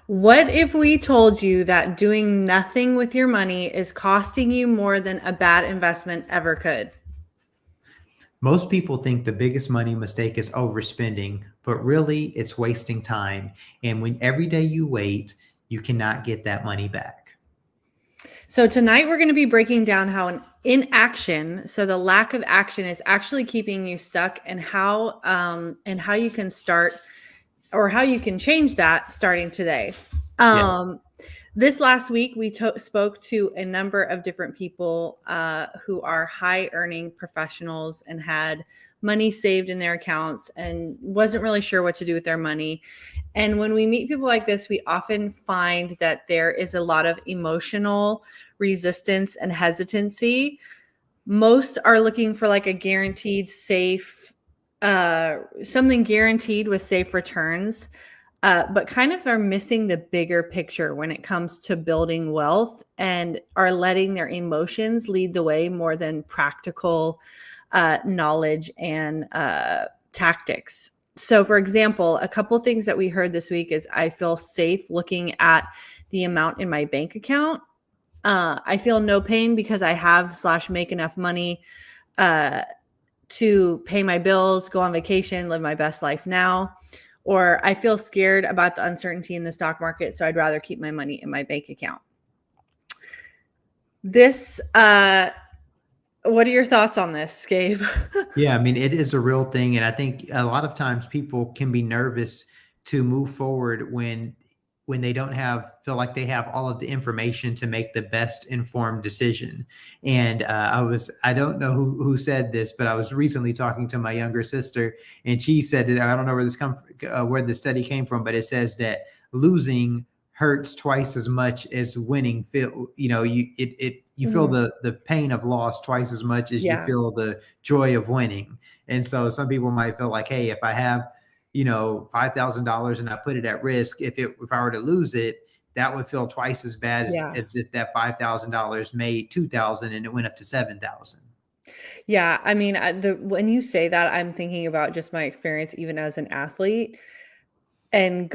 What if we told you that doing nothing with your money is costing you more than a bad investment ever could? Most people think the biggest money mistake is overspending, but really it's wasting time. And when every day you wait, you cannot get that money back. So tonight we're going to be breaking down how an inaction, so the lack of action, is actually keeping you stuck, and how you can start, or how you can change that starting today. Yes. This last week, we spoke to a number of different people who are high earning professionals and had money saved in their accounts and wasn't really sure what to do with their money. And when we meet people like this, we often find that there is a lot of emotional resistance and hesitancy. Most are looking for like a guaranteed safe, something guaranteed with safe returns, but kind of are missing the bigger picture when it comes to building wealth, and are letting their emotions lead the way more than practical knowledge and tactics. So, for example, a couple things that we heard this week is I feel safe looking at the amount in my bank account. I feel no pain because I have/make enough money to pay my bills, go on vacation, live my best life now. Or I feel scared about the uncertainty in the stock market, so I'd rather keep my money in my bank account. This, what are your thoughts on this, Gabe? Yeah, I mean, it is a real thing. And I think a lot of times people can be nervous to move forward when they don't feel like they have all of the information to make the best informed decision. And I don't know who said this, but I was recently talking to my younger sister, and she said that, I don't know where the study came from, but it says that losing hurts twice as much as winning. You feel Mhm. the pain of loss twice as much as you Yeah. feel the joy of winning. And so some people might feel like, hey, if I have $5,000 and I put it at risk, if I were to lose it, that would feel twice as bad Yeah. as if that $5,000 made 2,000 and it went up to 7,000. Yeah. I mean, when you say that, I'm thinking about just my experience, even as an athlete, and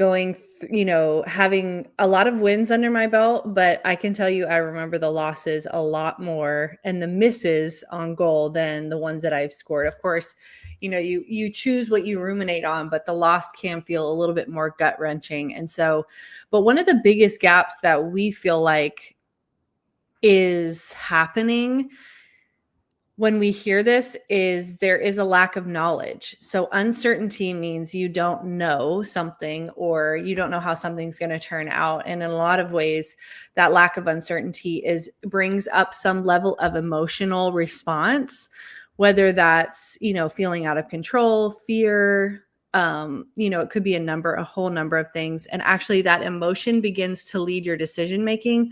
having a lot of wins under my belt. But I can tell you, I remember the losses a lot more and the misses on goal than the ones that I've scored. Of course, you choose what you ruminate on, but the loss can feel a little bit more gut wrenching. And so, but one of the biggest gaps that we feel like is happening when we hear this is there is a lack of knowledge. So uncertainty means you don't know something, or you don't know how something's going to turn out. And in a lot of ways, that lack of uncertainty brings up some level of emotional response, whether that's, feeling out of control, fear, it could be a whole number of things. And actually that emotion begins to lead your decision making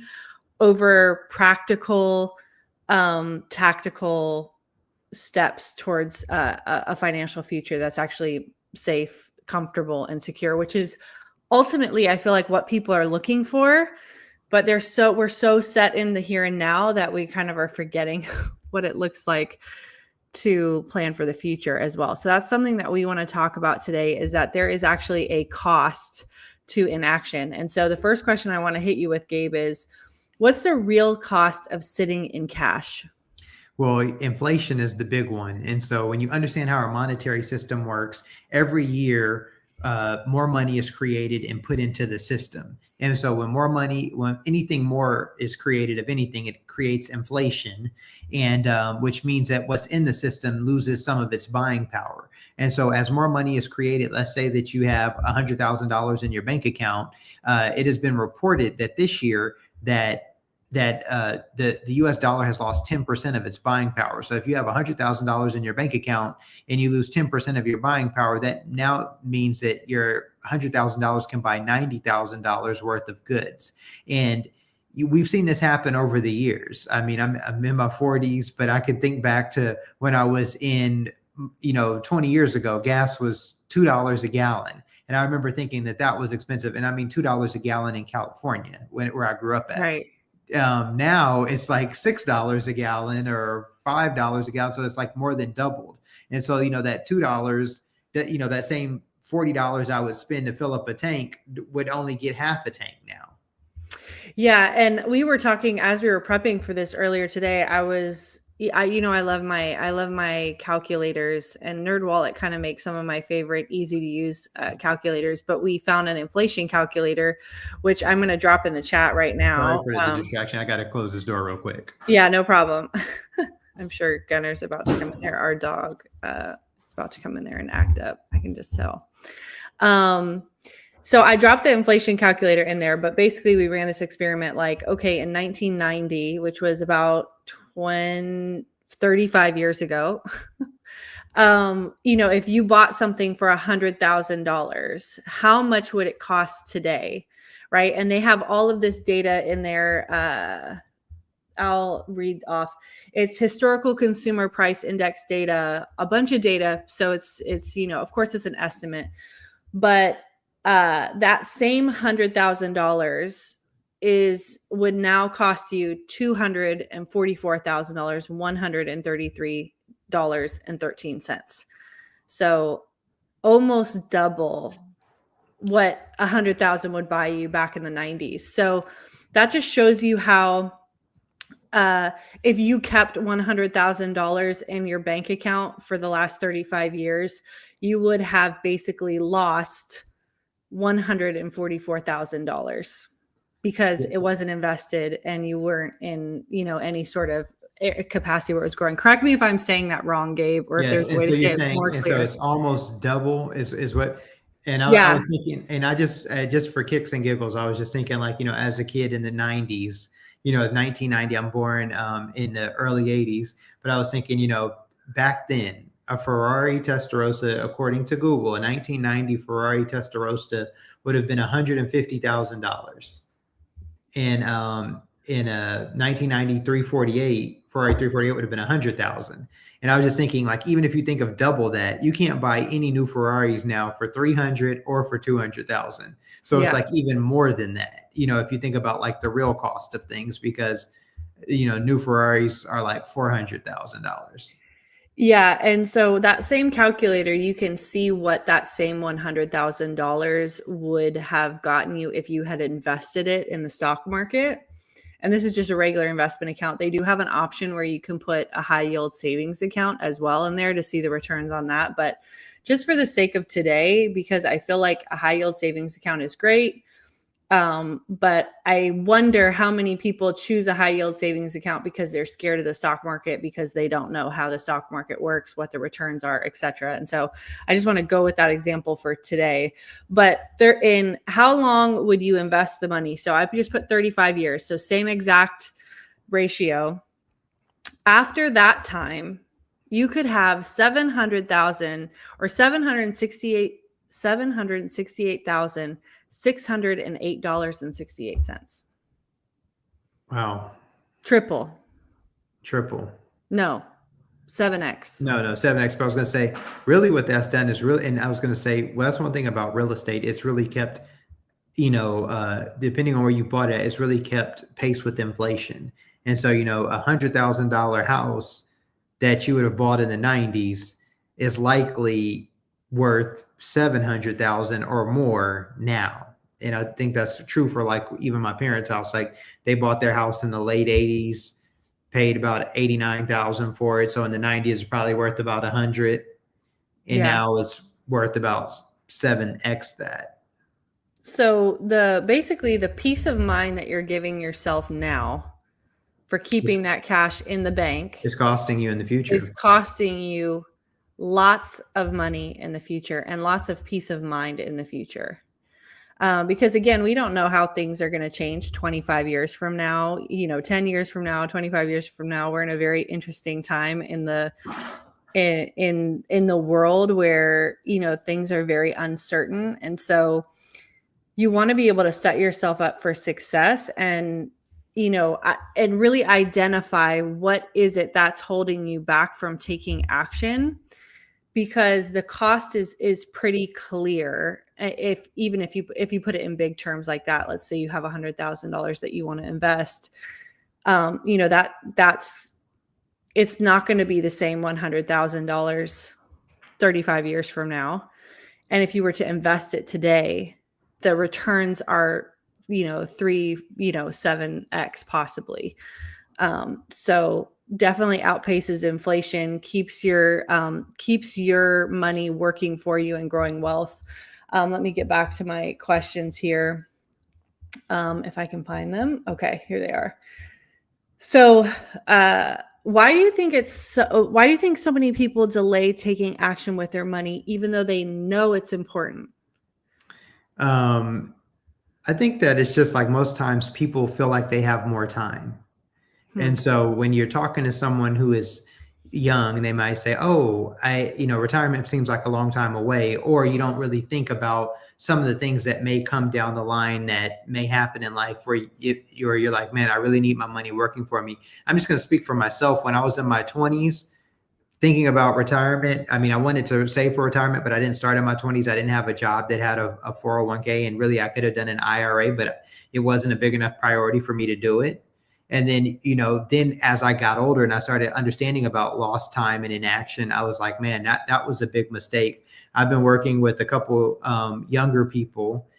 over practical, tactical steps towards a financial future that's actually safe, comfortable, and secure, which is ultimately, I feel like, what people are looking for. But we're so set in the here and now that we kind of are forgetting what it looks like to plan for the future as well. So that's something that we want to talk about today, is that there is actually a cost to inaction. And so the first question I want to hit you with, Gabe, is what's the real cost of sitting in cash? Well, inflation is the big one. And so when you understand how our monetary system works, every year, more money is created and put into the system. And so when anything more is created of anything, it creates inflation, and which means that what's in the system loses some of its buying power. And so as more money is created, let's say that you have $100,000 in your bank account. It has been reported that this year the U.S. dollar has lost 10% of its buying power. So if you have $100,000 in your bank account and you lose 10% of your buying power, that now means that your $100,000 can buy $90,000 worth of goods. And we've seen this happen over the years. I mean, I'm in my 40s, but I can think back to when I was 20 years ago, gas was $2 a gallon. And I remember thinking that was expensive. And I mean, $2 a gallon in California, where I grew up at. Right. Now it's like $6 a gallon or $5 a gallon. So it's like more than doubled. And so, that $2, that same $40 I would spend to fill up a tank would only get half a tank now. Yeah, and we were talking as we were prepping for this earlier today. I love my calculators, and NerdWallet kind of makes some of my favorite easy to use calculators. But we found an inflation calculator, which I'm going to drop in the chat right Sorry now. for the distraction. I got to close this door real quick. Yeah, no problem. I'm sure Gunner's about to come in there. Our dog is about to come in there and act up. I can just tell. So I dropped the inflation calculator in there, but basically we ran this experiment like, okay, in 1990, which was about 35 years ago, if you bought something for $100,000, how much would it cost today? Right. And they have all of this data in there. I'll read off. It's historical consumer price index data, a bunch of data. So it's, of course it's an estimate, but that same $100,000 would now cost you $244,000, $133.13. So almost double what 100,000 would buy you back in the 90s. So that just shows you how if you kept $100,000 in your bank account for the last 35 years, you would have basically lost $144,000 because it wasn't invested and you weren't in, any sort of capacity where it was growing. Correct me if I'm saying that wrong, Gabe, or if there's a way to say it more clear. So it's almost double is what, and I was thinking, and I just for kicks and giggles, I was just thinking like, as a kid in the 90s, 1990, I'm born in the early 80s, but I was thinking, back then, a Ferrari Testarossa, according to Google, a 1990 Ferrari Testarossa would have been $150,000. And in a 1990 348, Ferrari 348 would have been $100,000. And I was just thinking, like, even if you think of double that, you can't buy any new Ferraris now for 300 or for 200,000. So it's like even more than that, if you think about like the real cost of things, because, new Ferraris are like $400,000. Yeah. And so that same calculator, you can see what that same $100,000 would have gotten you if you had invested it in the stock market. And this is just a regular investment account. They do have an option where you can put a high yield savings account as well in there to see the returns on that. But just for the sake of today, because I feel like a high yield savings account is great. But I wonder how many people choose a high yield savings account because they're scared of the stock market, because they don't know how the stock market works, what the returns are, et cetera. And so I just want to go with that example for today. But how long would you invest the money? So I just put 35 years. So same exact ratio. After that time, you could have 700,000 or $768,608.68. Wow. Triple. No, 7x. No, 7x. But I was going to say, really what that's done is really, and I was going to say, well, that's one thing about real estate. It's really kept, depending on where you bought it, it's really kept pace with inflation. And so, $100,000 house that you would have bought in the 90s is likely worth 700,000 or more now. And I think that's true for like even my parents' house. Like they bought their house in the late 80s, paid about 89,000 for it. So in the 90s, it's probably worth about 100, and now it's worth about 7x that. So basically the peace of mind that you're giving yourself now for keeping that cash in the bank is costing you in the future. Is costing you lots of money in the future and lots of peace of mind in the future. Because again, we don't know how things are going to change 25 years from now, 10 years from now, 25 years from now. We're in a very interesting time in the world where, things are very uncertain. And so you want to be able to set yourself up for success and really identify what is it that's holding you back from taking action, because the cost is pretty clear. If you put it in big terms like that, let's say you have $100,000 that you want to invest, it's not going to be the same $100,000 35 years from now. And if you were to invest it today, the returns are, 7x possibly. So definitely outpaces inflation, keeps your money working for you and growing wealth. Let me get back to my questions here. If I can find them. Okay, here they are. So, why do you think why do you think so many people delay taking action with their money, even though they know it's important? Um, I think that it's just like most times people feel like they have more time. Hmm. And so when you're talking to someone who is young, they might say, "Oh, retirement seems like a long time away," or you don't really think about some of the things that may come down the line that may happen in life where you're like, "Man, I really need my money working for me." I'm just going to speak for myself. When I was in my 20s, thinking about retirement, I mean, I wanted to save for retirement, but I didn't start in my 20s. I didn't have a job that had a 401k, and really I could have done an IRA, but it wasn't a big enough priority for me to do it. And then, then as I got older and I started understanding about lost time and inaction, I was like, man, that was a big mistake. I've been working with a couple younger people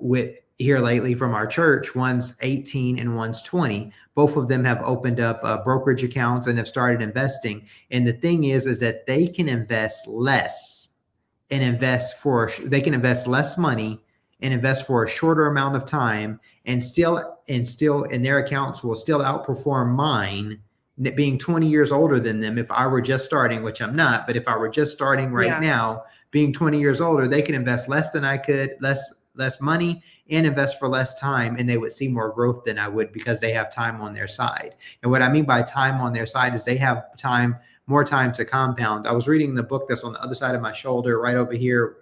with here lately from our church. One's 18 and one's 20. Both of them have opened up brokerage accounts and have started investing. And the thing is that they can invest less and they can invest less money and invest for a shorter amount of time, and still in their accounts will still outperform mine, being 20 years older than them. If I were just starting, which I'm not, but if I were just starting right Yeah. now, being 20 years older, they can invest less than I could, less money, and invest for less time, and they would see more growth than I would because they have time on their side. And what I mean by time on their side is they have more time to compound. I was reading the book that's on the other side of my shoulder, right over here,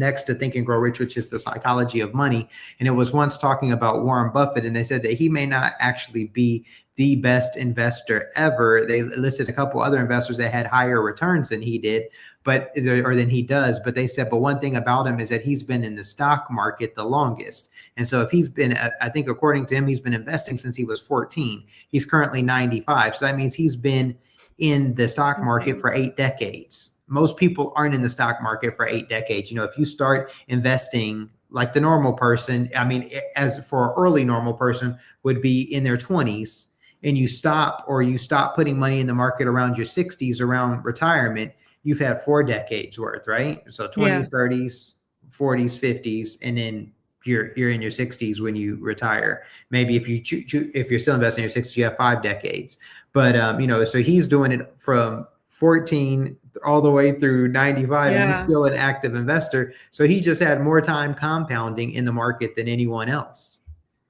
next to Think and Grow Rich, which is the psychology of money. And it was once talking about Warren Buffett, and they said that he may not actually be the best investor ever. They listed a couple other investors that had higher returns than he did, or than he does. But they said, but one thing about him is that he's been in the stock market the longest. And so if he's been, I think according to him, he's been investing since he was 14. He's currently 95. So that means he's been in the stock market for 8 decades. Most people aren't in the stock market for 8 decades. If you start investing like the normal person, I mean, as for an early normal person would be in their 20s, and you stop putting money in the market around your 60s, around retirement, you've had 4 decades worth, right? So 20s, 30s, 40s, 50s, and then you're in your 60s when you retire. Maybe if you're still investing in your 60s, you have 5 decades. But so he's doing it from 14 all the way through 95, and he's still an active investor. So he just had more time compounding in the market than anyone else.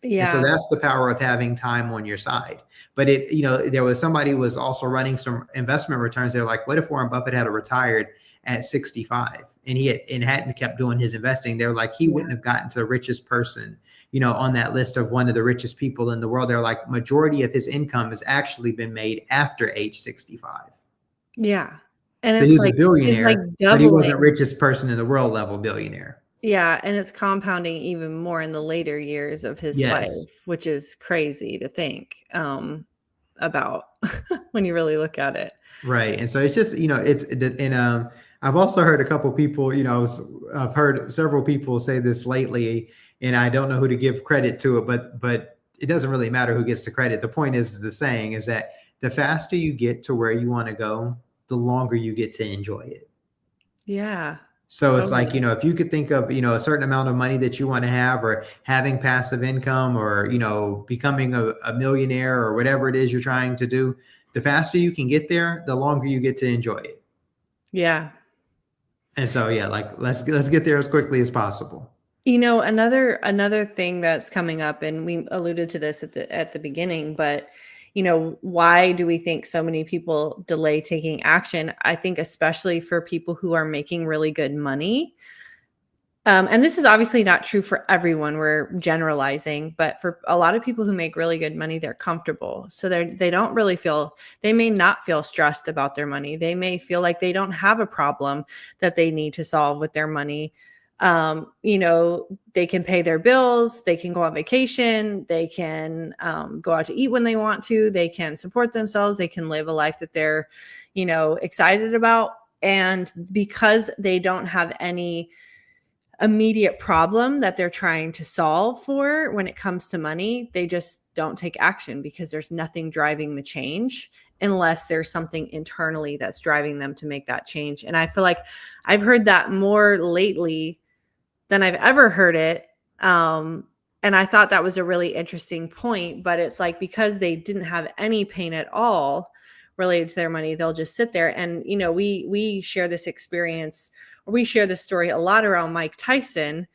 Yeah. And so that's the power of having time on your side. But there was somebody who was also running some investment returns. They're like, what if Warren Buffett had retired at 65 and hadn't kept doing his investing? They're like, he wouldn't have gotten to the richest person, on that list of one of the richest people in the world. They're like, majority of his income has actually been made after age 65. Yeah. And so he's a billionaire, but he wasn't richest person in the world level billionaire. Yeah, and it's compounding even more in the later years of his life, which is crazy to think about when you really look at it. Right. And so it's just, I've also heard a couple people, I've heard several people say this lately, and I don't know who to give credit to it, but it doesn't really matter who gets the credit. The point is, the saying is that the faster you get to where you want to go, the longer you get to enjoy it. Yeah. So it's like, if you could think of, a certain amount of money that you want to have, or having passive income, or, becoming a millionaire, or whatever it is you're trying to do, the faster you can get there, the longer you get to enjoy it. Yeah. And so, yeah, like let's get there as quickly as possible. Another thing that's coming up, and we alluded to this at the beginning, but why do we think so many people delay taking action? I think especially for people who are making really good money. And this is obviously not true for everyone. We're generalizing, but for a lot of people who make really good money, they're comfortable. So they may not feel stressed about their money. They may feel like they don't have a problem that they need to solve with their money. They can pay their bills, they can go on vacation, they can go out to eat when they want to, they can support themselves, they can live a life that they're, excited about. And because they don't have any immediate problem that they're trying to solve for when it comes to money, they just don't take action because there's nothing driving the change unless there's something internally that's driving them to make that change. And I feel like I've heard that more lately than I've ever heard it. And I thought that was a really interesting point, but it's like because they didn't have any pain at all related to their money, they'll just sit there. And we share this experience, or we share this story a lot around Mike Tyson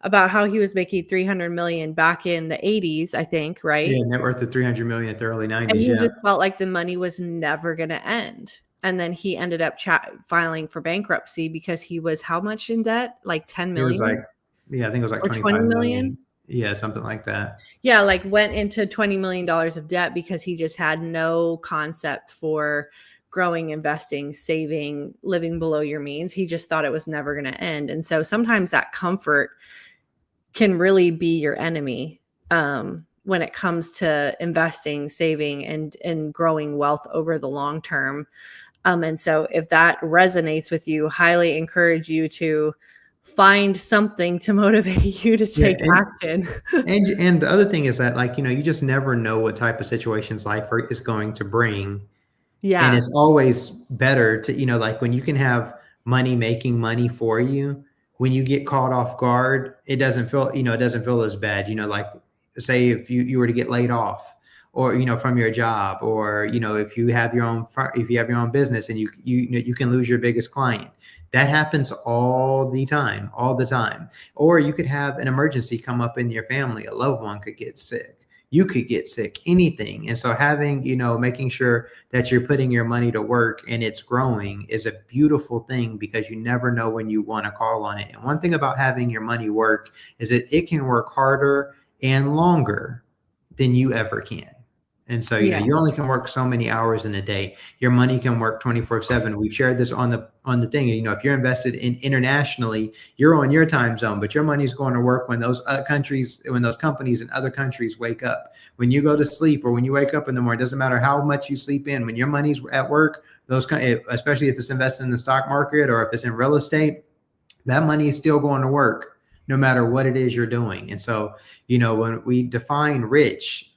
about how he was making 300 million back in the 80s, I think, right? Yeah, net worth of 300 million at the early And 90s. he Yeah. just felt like the money was never going to end. And then he ended up filing for bankruptcy because he was how much in debt? Like 10 It was like, million yeah, I think it was like or 20 25 million. million. Yeah, something like that. Yeah, like went into $20 million of debt because he just had no concept for growing, investing, saving, living below your means. He just thought it was never going to end. And so sometimes that comfort can really be your enemy when it comes to investing, saving, and growing wealth over the long term. And so if that resonates with you, highly encourage you to find something to motivate you to Yeah, take action. and the other thing is that, like, you just never know what type of situations life is going to bring. And Yeah. it's always better to, like when you can have money making money for you, when you get caught off guard, it doesn't feel, it doesn't feel as bad, like say if you were to get laid off or, from your job, or, if you have your own business and you can lose your biggest client. That happens all the time. Or you could have an emergency come up in your family. A loved one could get sick. You could get sick, anything. And so having, making sure that you're putting your money to work and it's growing is a beautiful thing, because you never know when you want to call on it. And one thing about having your money work is that it can work harder and longer than you ever can. And so, Yeah. you only can work so many hours in a day. Your money can work 24/7. We've shared this on the thing. If you're invested in internationally, you're on your time zone, but your money's going to work when those companies in other countries wake up. When you go to sleep or when you wake up in the morning, it doesn't matter how much you sleep in. When your money's at work, especially if it's invested in the stock market or if it's in real estate, that money is still going to work no matter what it is you're doing. And so, when we define rich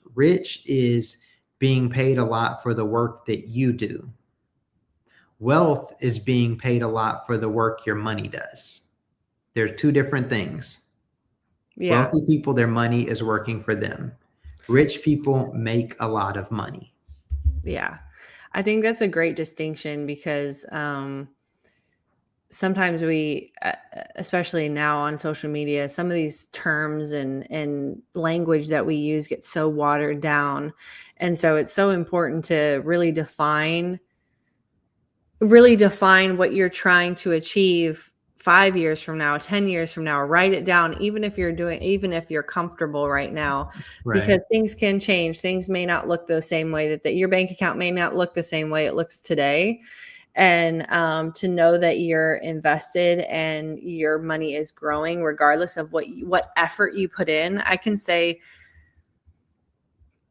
is being paid a lot for the work that you do. Wealth is being paid a lot for the work your money does. They're two different things. Yeah. Wealthy people, their money is working for them. Rich people make a lot of money. Yeah. I think that's a great distinction because sometimes we, especially now on social media, some of these terms and language that we use get so watered down. And so it's so important to really define what you're trying to achieve 5 years from now, 10 years from now. Write it down, even if you're comfortable right now, Right. because things can change. Things may not look the same way that your bank account may not look the same way it looks today. And to know that you're invested and your money is growing regardless of what effort you put in. I can say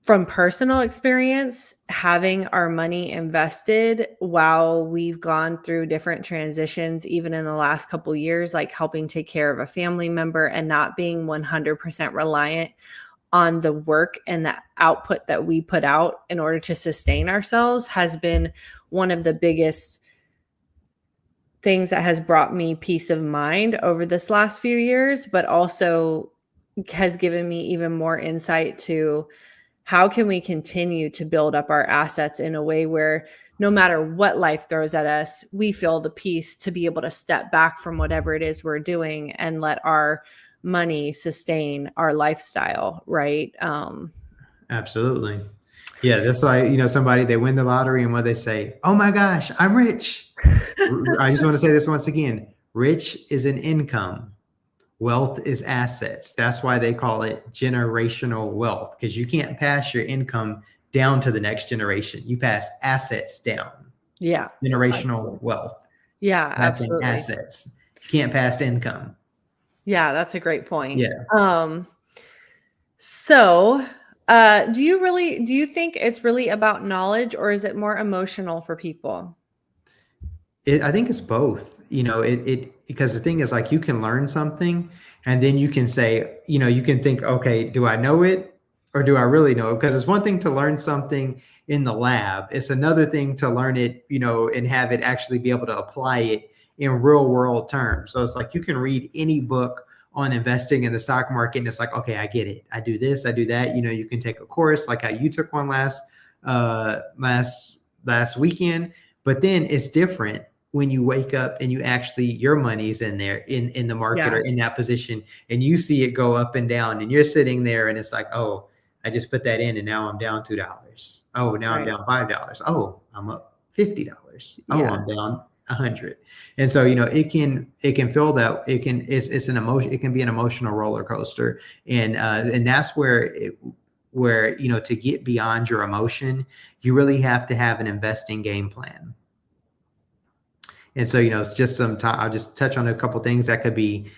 from personal experience, having our money invested while we've gone through different transitions, even in the last couple of years, like helping take care of a family member and not being 100% reliant on the work and the output that we put out in order to sustain ourselves, has been one of the biggest things that has brought me peace of mind over this last few years, but also has given me even more insight to how can we continue to build up our assets in a way where no matter what life throws at us, we feel the peace to be able to step back from whatever it is we're doing and let our money sustain our lifestyle, right? Absolutely. Yeah, that's why, somebody, they win the lottery and what they say, oh my gosh, I'm rich. I just want to say this once again. Rich is an income. Wealth is assets. That's why they call it generational wealth, because you can't pass your income down to the next generation. You pass assets down. Yeah. Generational wealth. Yeah, Passing absolutely. assets. You can't pass income. Yeah, that's a great point. Yeah. So, do you think it's really about knowledge, or is it more emotional for people? I think it's both. Because the thing is, like, you can learn something and then you can say, you can think, okay, do I know it or do I really know it? Because it's one thing to learn something in the lab. It's another thing to learn it, and have it actually be able to apply it in real world terms. So it's like you can read any book on investing in the stock market and it's like, okay, I get it. I do this, I do that. You can take a course like how you took one last weekend, but then it's different when you wake up and you actually your money's in there in the market or Yeah, in that position and you see it go up and down and you're sitting there and it's like, oh, I just put that in and now I'm down $2. Oh, now I'm right. down $5. Oh, I'm up $50. Oh, Yeah, I'm down 100. And so, it can feel that it's an emotion. It can be an emotional roller coaster. And that's where, to get beyond your emotion, you really have to have an investing game plan. And so, it's just some time. I'll just touch on a couple things that could be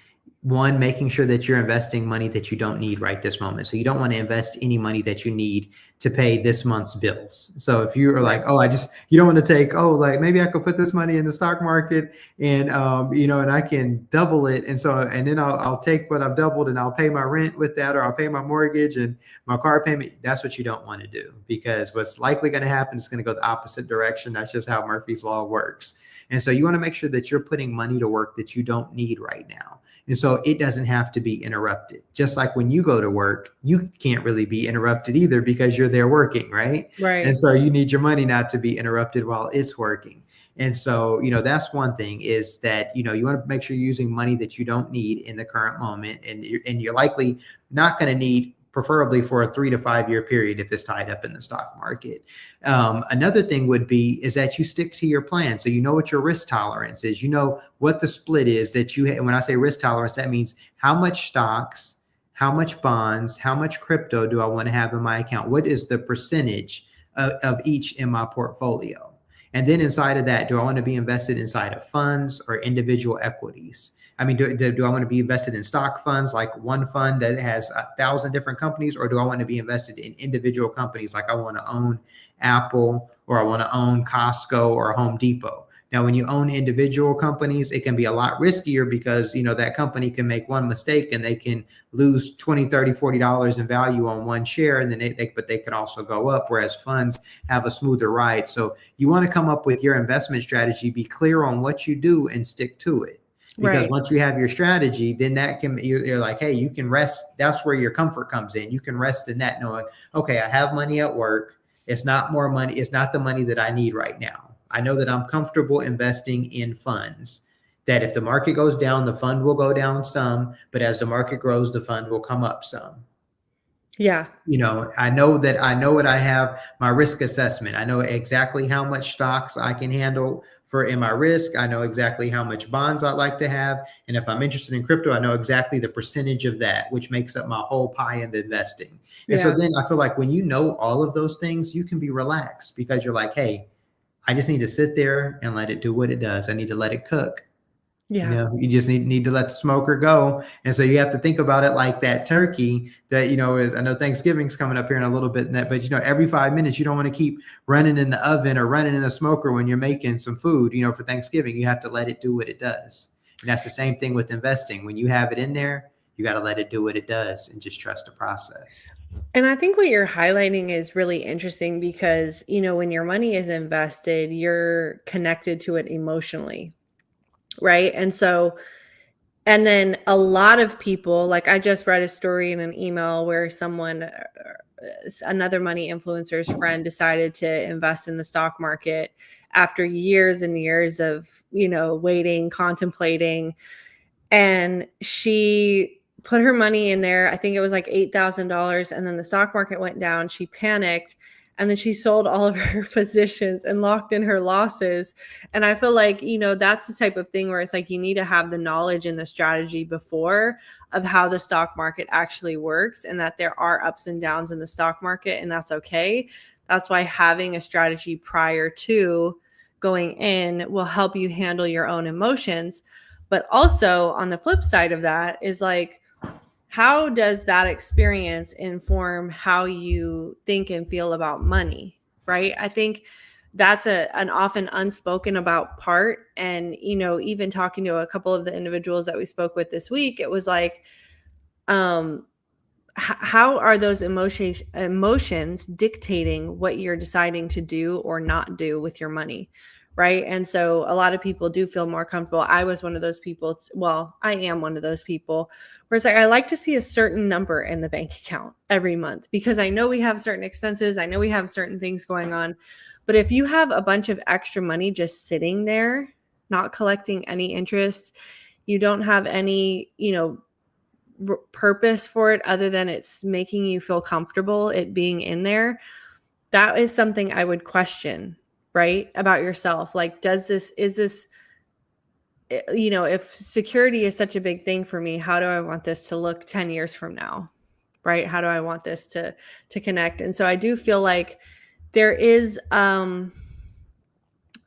one, making sure that you're investing money that you don't need right this moment. So you don't want to invest any money that you need to pay this month's bills. So if you are right, like, oh, you don't want to take, oh, like maybe I could put this money in the stock market and, and I can double it. And then I'll take what I've doubled and I'll pay my rent with that, or I'll pay my mortgage and my car payment. That's what you don't want to do, because what's likely going to happen is going to go the opposite direction. That's just how Murphy's Law works. And so you want to make sure that you're putting money to work that you don't need right now. And so it doesn't have to be interrupted. Just like when you go to work, you can't really be interrupted either because you're there working, right? And right, so you need your money not to be interrupted while it's working. And so, that's one thing, is that, you want to make sure you're using money that you don't need in the current moment. And you're likely not going to need, preferably for a 3 to 5 year period if it's tied up in the stock market. Another thing would be is that you stick to your plan. So you know what your risk tolerance is. You know what the split is that you and when I say risk tolerance, that means how much stocks, how much bonds, how much crypto do I want to have in my account? What is the percentage of each in my portfolio? And then inside of that, do I want to be invested inside of funds or individual equities? I mean, do I want to be invested in stock funds, like one fund that has 1,000 different companies, or do I want to be invested in individual companies, like I want to own Apple, or I want to own Costco or Home Depot? Now, when you own individual companies, it can be a lot riskier because, that company can make one mistake and they can lose 20, 30, $40 in value on one share. And then but they could also go up, whereas funds have a smoother ride. So you want to come up with your investment strategy, be clear on what you do and stick to it. Because right. once you have your strategy, then you're like, hey, you can rest. That's where your comfort comes in. You can rest in that, knowing, okay, I have money at work. It's not more money. It's not the money that I need right now. I know that I'm comfortable investing in funds, that if the market goes down, the fund will go down some, but as the market grows, the fund will come up some. Yeah, I know what I have, my risk assessment. I know exactly how much stocks I can handle in my risk. I know exactly how much bonds I'd like to have. And if I'm interested in crypto, I know exactly the percentage of that, which makes up my whole pie of investing. And so yeah, then I feel like when you know all of those things, you can be relaxed because you're like, hey, I just need to sit there and let it do what it does. I need to let it cook. yeah. You just need to let the smoker go. And so you have to think about it like that turkey that, I know Thanksgiving's coming up here in a little bit, but every 5 minutes, you don't want to keep running in the oven or running in the smoker when you're making some food, for Thanksgiving. You have to let it do what it does. And that's the same thing with investing. When you have it in there, you got to let it do what it does and just trust the process. And I think what you're highlighting is really interesting because, when your money is invested, you're connected to it emotionally, right? And then a lot of people, like I just read a story in an email where another money influencer's friend decided to invest in the stock market after years and years of, waiting, contemplating. And she put her money in there. I think it was like $8,000. And then the stock market went down. She panicked. And then she sold all of her positions and locked in her losses. And I feel like, that's the type of thing where it's like you need to have the knowledge and the strategy before of how the stock market actually works, and that there are ups and downs in the stock market, and that's okay. That's why having a strategy prior to going in will help you handle your own emotions. But also on the flip side of that is like, how does that experience inform how you think and feel about money? Right? I think that's an often unspoken about part. And, even talking to a couple of the individuals that we spoke with this week, it was like, how are those emotions dictating what you're deciding to do or not do with your money, right? And so a lot of people do feel more comfortable. I was one of those people. Well, I am one of those people where it's like, I like to see a certain number in the bank account every month because I know we have certain expenses. I know we have certain things going on. But if you have a bunch of extra money just sitting there, not collecting any interest, you don't have any, purpose for it other than it's making you feel comfortable it being in there, that is something I would question, right, about yourself. Like, if security is such a big thing for me, how do I want this to look 10 years from now, right? How do I want this to connect? And so I do feel like there is a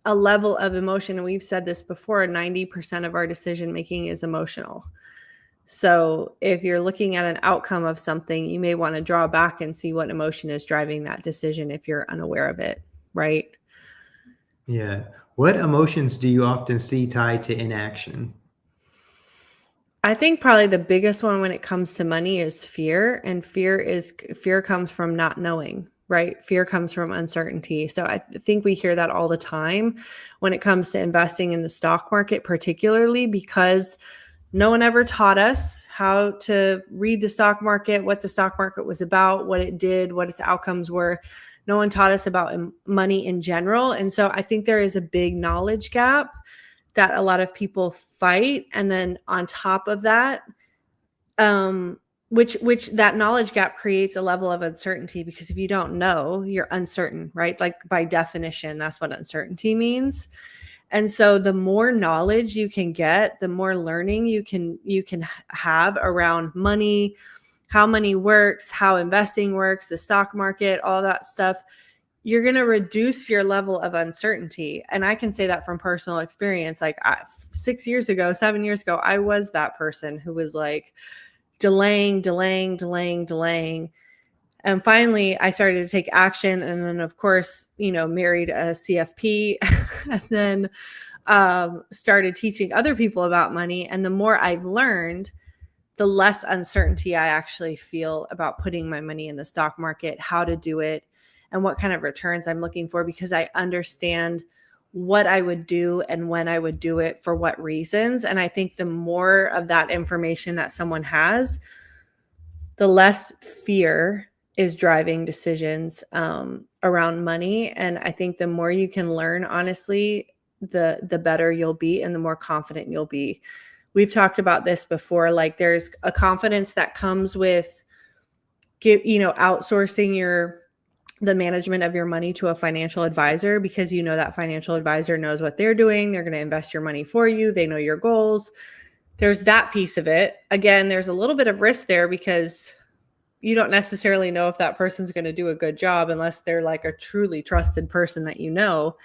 level of emotion, and we've said this before, 90% of our decision making is emotional. So if you're looking at an outcome of something, you may want to draw back and see what emotion is driving that decision if you're unaware of it, right? Yeah. What emotions do you often see tied to inaction? I think probably the biggest one when it comes to money is fear. And fear comes from not knowing, right? Fear comes from uncertainty. So I think we hear that all the time when it comes to investing in the stock market, particularly because no one ever taught us how to read the stock market, what the stock market was about, what it did, what its outcomes were. No one taught us about money in general. And so I think there is a big knowledge gap that a lot of people fight. And then on top of that, which that knowledge gap creates a level of uncertainty, because if you don't know, you're uncertain, right? Like by definition, that's what uncertainty means. And so the more knowledge you can get, the more learning you can have around money, how money works, how investing works, the stock market, all that stuff, you're going to reduce your level of uncertainty. And I can say that from personal experience. Like 7 years ago, I was that person who was like delaying. And finally, I started to take action. And then, of course, married a CFP and then started teaching other people about money. And the more I've learned, the less uncertainty I actually feel about putting my money in the stock market, how to do it, and what kind of returns I'm looking for, because I understand what I would do and when I would do it for what reasons. And I think the more of that information that someone has, the less fear is driving decisions around money. And I think the more you can learn, honestly, the better you'll be and the more confident you'll be. We've talked about this before. Like, there's a confidence that comes with outsourcing the management of your money to a financial advisor, because that financial advisor knows what they're doing. They're going to invest your money for you. They know your goals. There's that piece of it. Again, there's a little bit of risk there because you don't necessarily know if that person's going to do a good job unless they're like a truly trusted person that you know.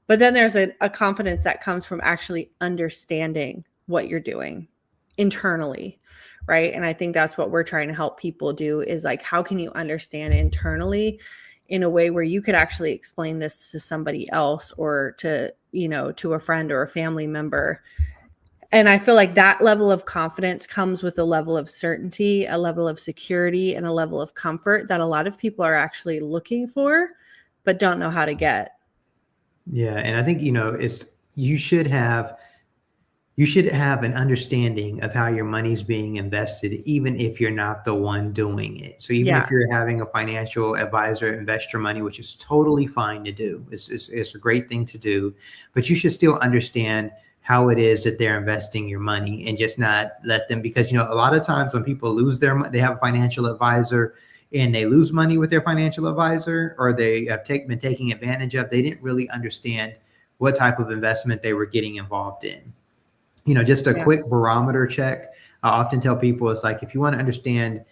But then there's a confidence that comes from actually understanding what you're doing internally, right? And I think that's what we're trying to help people do, is like, how can you understand internally in a way where you could actually explain this to somebody else or to a friend or a family member. And I feel like that level of confidence comes with a level of certainty, a level of security, and a level of comfort that a lot of people are actually looking for, but don't know how to get. Yeah. And I think, you should have an understanding of how your money's being invested, even if you're not the one doing it. So even if you're having a financial advisor invest your money, which is totally fine to do, it's a great thing to do, but you should still understand how it is that they're investing your money, and just not let them, because, a lot of times when people lose their money, they have a financial advisor and they lose money with their financial advisor, or they have been taking advantage of, they didn't really understand what type of investment they were getting involved in. Just a quick barometer check. I often tell people, it's like, if you want to understand,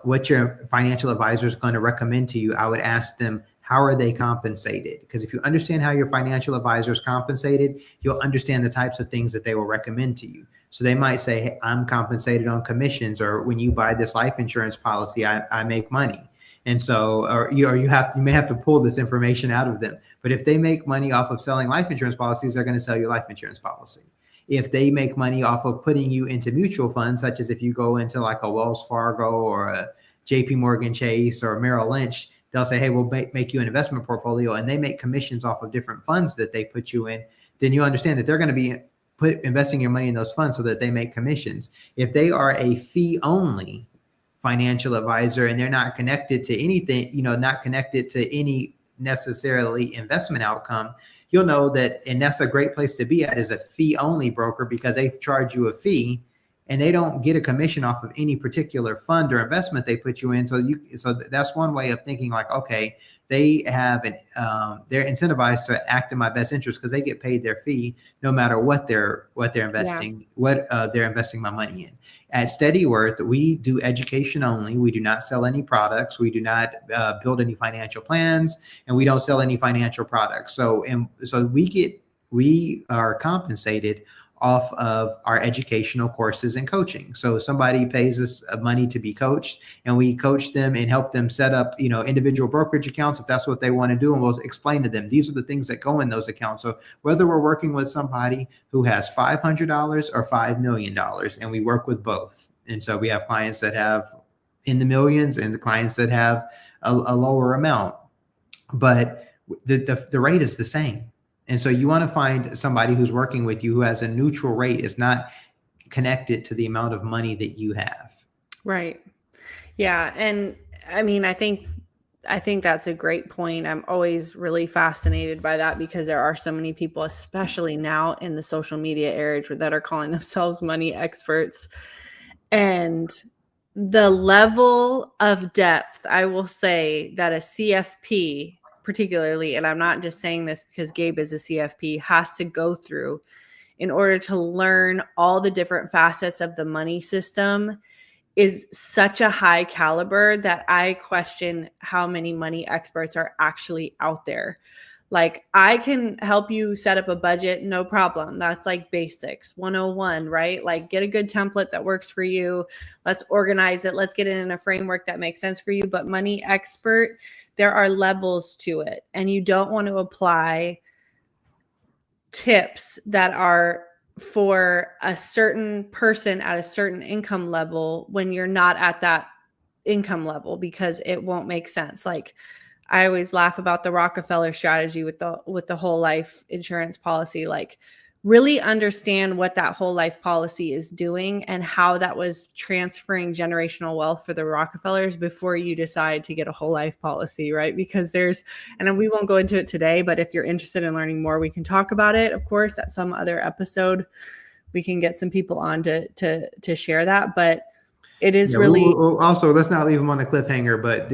what your financial advisor is going to recommend to you, I would ask them, how are they compensated? Because if you understand how your financial advisor is compensated, you'll understand the types of things that they will recommend to you. So they might say, hey, I'm compensated on commissions, or when you buy this life insurance policy, I make money. And so, or you may have to pull this information out of them. But if they make money off of selling life insurance policies, they're going to sell your life insurance policy. If they make money off of putting you into mutual funds, such as if you go into like a Wells Fargo or a JP Morgan Chase or Merrill Lynch, they'll say, hey, we'll make you an investment portfolio, and they make commissions off of different funds that they put you in. Then you understand that they're going to be investing your money in those funds so that they make commissions. If they are a fee only financial advisor and they're not connected to anything, not connected to any necessarily investment outcome, you'll know that, and that's a great place to be at, is a fee only broker, because they charge you a fee and they don't get a commission off of any particular fund or investment they put you in. So that's one way of thinking, like, okay, they have they're incentivized to act in my best interest because they get paid their fee no matter what they're investing, they're investing my money in. At Steadyworth, we do education only. We do not sell any products. We do not build any financial plans, and we don't sell any financial products. So we are compensated off of our educational courses and coaching. So somebody pays us money to be coached, and we coach them and help them set up, individual brokerage accounts if that's what they want to do. And we'll explain to them, these are the things that go in those accounts. So whether we're working with somebody who has $500 or $5 million, and we work with both. And so we have clients that have in the millions and the clients that have a lower amount, but the rate is the same. And so you want to find somebody who's working with you who has a neutral rate, is not connected to the amount of money that you have. Right. Yeah. And I mean, I think that's a great point. I'm always really fascinated by that, because there are so many people, especially now in the social media age, that are calling themselves money experts. And the level of depth, I will say, that a CFP particularly, and I'm not just saying this because Gabe is a CFP, has to go through in order to learn all the different facets of the money system is such a high caliber that I question how many money experts are actually out there. Like, I can help you set up a budget, no problem. That's like basics 101, right? Like, get a good template that works for you. Let's organize it. Let's get it in a framework that makes sense for you. But money expert, there are levels to it. And you don't want to apply tips that are for a certain person at a certain income level when you're not at that income level, because it won't make sense. Like, I always laugh about the Rockefeller strategy with the whole life insurance policy. Like, really understand what that whole life policy is doing and how that was transferring generational wealth for the Rockefellers before you decide to get a whole life policy, right? Because and we won't go into it today, but if you're interested in learning more, we can talk about it. Of course, at some other episode, we can get some people on to share that. But it is really also, let's not leave them on a cliffhanger, but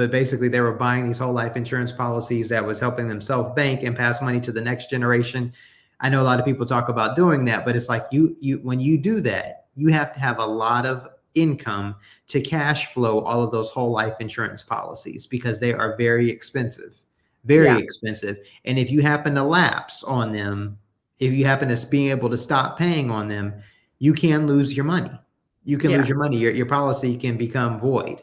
basically they were buying these whole life insurance policies that was helping them self-bank and pass money to the next generation. I know a lot of people talk about doing that, but it's like when you do that, you have to have a lot of income to cash flow all of those whole life insurance policies, because they are very expensive, expensive. And if you happen to lapse on them, if you happen to being able to stop paying on them, you can lose your money. You can lose your money. Your policy can become void.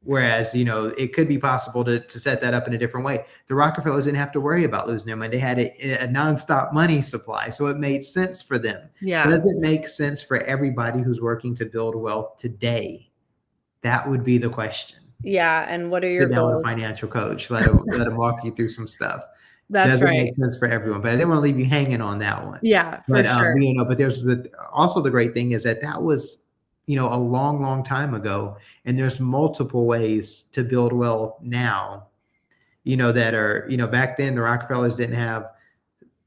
Whereas, it could be possible to set that up in a different way. The Rockefellers didn't have to worry about losing their money. They had a nonstop money supply. So it made sense for them. Yeah. Does it make sense for everybody who's working to build wealth today? That would be the question. Yeah. And what are your Sit down goals? with a financial coach. Let them walk you through some stuff. That's right. Doesn't make sense for everyone, but I didn't want to leave you hanging on that one. Yeah, for sure. But there's also the great thing is that was, a long, long time ago. And there's multiple ways to build wealth now, that are, back then the Rockefellers didn't have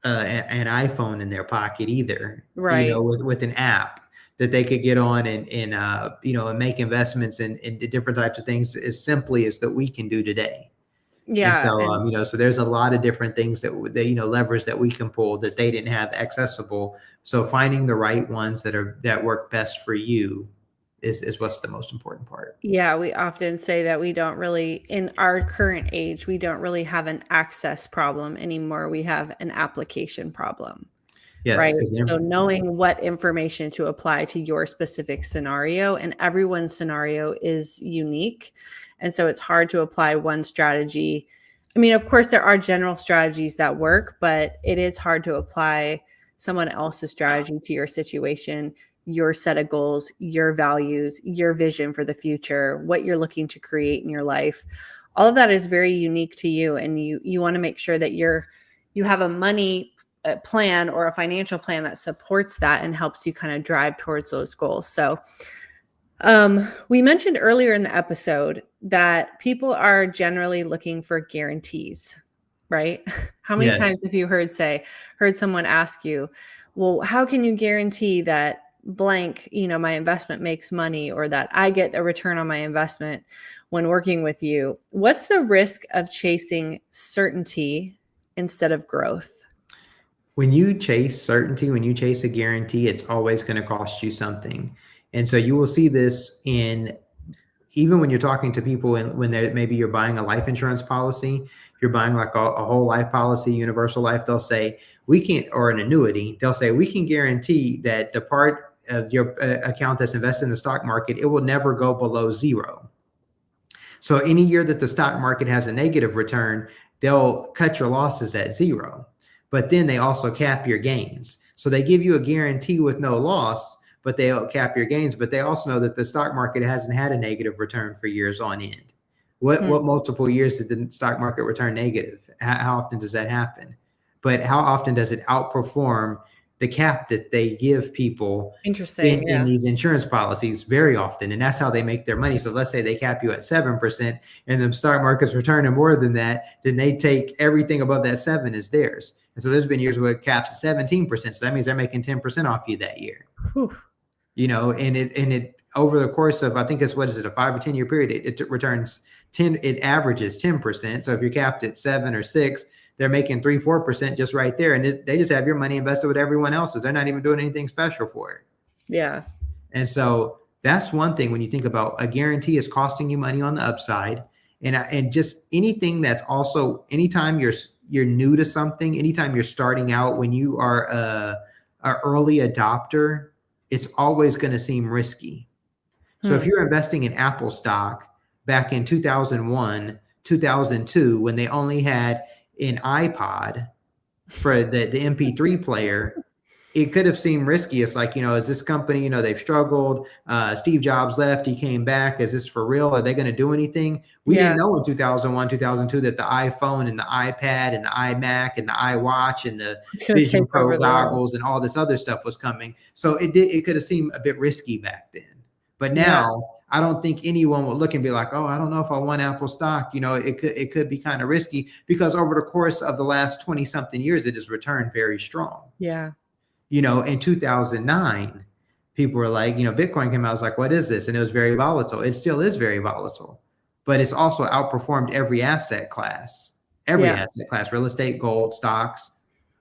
an iPhone in their pocket either, right? With an app that they could get on and make investments in different types of things as simply as that we can do today. Yeah. And so, so there's a lot of different things that levers that we can pull that they didn't have accessible. So finding the right ones that work best for you is what's the most important part. Yeah. We often say that we don't really, in our current age, we don't really have an access problem anymore. We have an application problem. Yes, right? because So knowing what information to apply to your specific scenario, and everyone's scenario is unique. And so it's hard to apply one strategy. I mean, of course, there are general strategies that work, but it is hard to apply someone else's strategy to your situation, your set of goals, your values, your vision for the future, what you're looking to create in your life. All of that is very unique to you, and you want to make sure that you have a money plan or a financial plan that supports that and helps you kind of drive towards those goals. So we mentioned earlier in the episode that people are generally looking for guarantees, right? How many yes. times have you heard someone ask you, well, how can you guarantee that blank, my investment makes money, or that I get a return on my investment when working with you? What's the risk of chasing certainty instead of growth? When you chase certainty, when you chase a guarantee, it's always going to cost you something. And so you will see this in even when you're talking to people and when they're maybe you're buying a life insurance policy, you're buying like a whole life policy, universal life, they'll say, we can't, or an annuity, they'll say, we can guarantee that the part of your account that's invested in the stock market, it will never go below zero. So any year that the stock market has a negative return, they'll cut your losses at zero. But then they also cap your gains. So they give you a guarantee with no loss, but they'll cap your gains. But they also know that the stock market hasn't had a negative return for years on end. What multiple years did the stock market return negative? How often does that happen? But how often does it outperform the cap that they give people Interesting. in Yeah. these insurance policies? Very often. And that's how they make their money. So let's say they cap you at 7% and the stock market's returning more than that, then they take everything above that 7 is theirs. And so there's been years where it caps 17%. So that means they're making 10% off you that year. Whew. And it over the course of, I think it's, what is it, a 5 or 10 year period, it returns 10, it averages 10%. So if you're capped at 7 or 6, they're making 3-4% just right there. And they just have your money invested with everyone else's. They're not even doing anything special for it. Yeah. And so that's one thing when you think about a guarantee is costing you money on the upside. And just anything that's also, anytime you're new to something, anytime you're starting out, when you are a early adopter, it's always going to seem risky. So if you're investing in Apple stock back in 2001, 2002, when they only had an iPod for the MP3 player, it could have seemed risky. It's like, is this company, they've struggled. Steve Jobs left, he came back. Is this for real? Are they going to do anything? We didn't know in 2001, 2002 that the iPhone and the iPad and the iMac and the iWatch and the Vision Pro goggles and all this other stuff was coming. So it could have seemed a bit risky back then. But now I don't think anyone would look and be like, oh, I don't know if I want Apple stock. It could be kind of risky, because over the course of the last 20 something years, it has returned very strong. Yeah. In 2009, people were like, Bitcoin came out, I was like, what is this? And it was very volatile. It still is very volatile, but it's also outperformed every asset class, real estate, gold, stocks,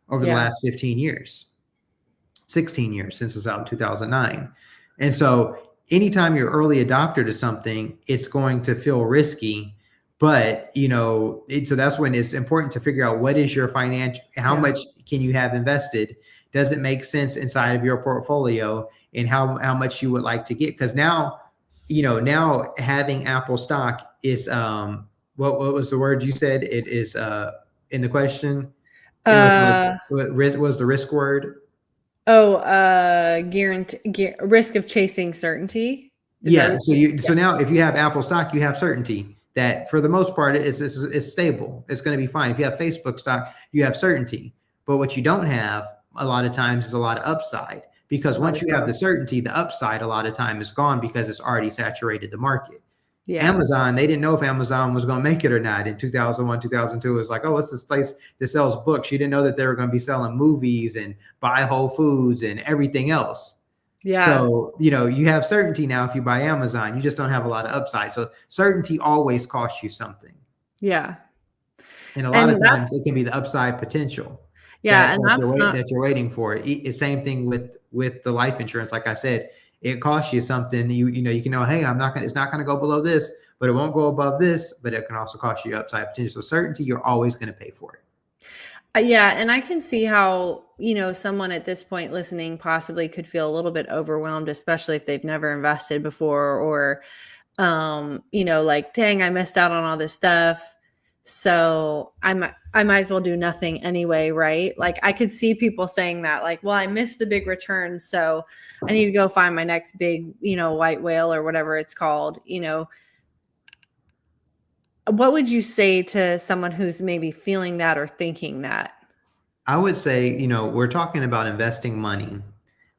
over the last 15 years, 16 years since it was out in 2009. And so anytime you're early adopter to something, it's going to feel risky. But, so that's when it's important to figure out what is your financial, how much can you have invested? Does it make sense inside of your portfolio, and how much you would like to get? Because now having Apple stock is, what was the word you said? It is in the question. It was what was the risk word? Risk of chasing certainty. So now if you have Apple stock, you have certainty that for the most part it's stable. It's going to be fine. If you have Facebook stock, you have certainty. But what you don't have a lot of times is a lot of upside, because once you have the certainty, the upside a lot of time is gone because it's already saturated the market. Amazon, they didn't know if Amazon was going to make it or not in 2001, 2002. It was like, oh, what's this place that sells books? You didn't know that they were going to be selling movies and buy Whole Foods and everything else. So, you have certainty now if you buy Amazon. You just don't have a lot of upside. So certainty always costs you something. Yeah. And a lot of times it can be the upside potential. That you're waiting for. Same thing with the life insurance. Like I said, it costs you something. You can know, hey, it's not going to go below this, but it won't go above this, but it can also cost you upside potential. So certainty, you're always going to pay for it. Yeah, and I can see how, someone at this point listening possibly could feel a little bit overwhelmed, especially if they've never invested before, or like, dang, I missed out on all this stuff. So I might as well do nothing anyway, right? Like, I could see people saying that, like, well, I missed the big returns, so I need to go find my next big, white whale or whatever it's called. What would you say to someone who's maybe feeling that or thinking that? I would say, we're talking about investing money,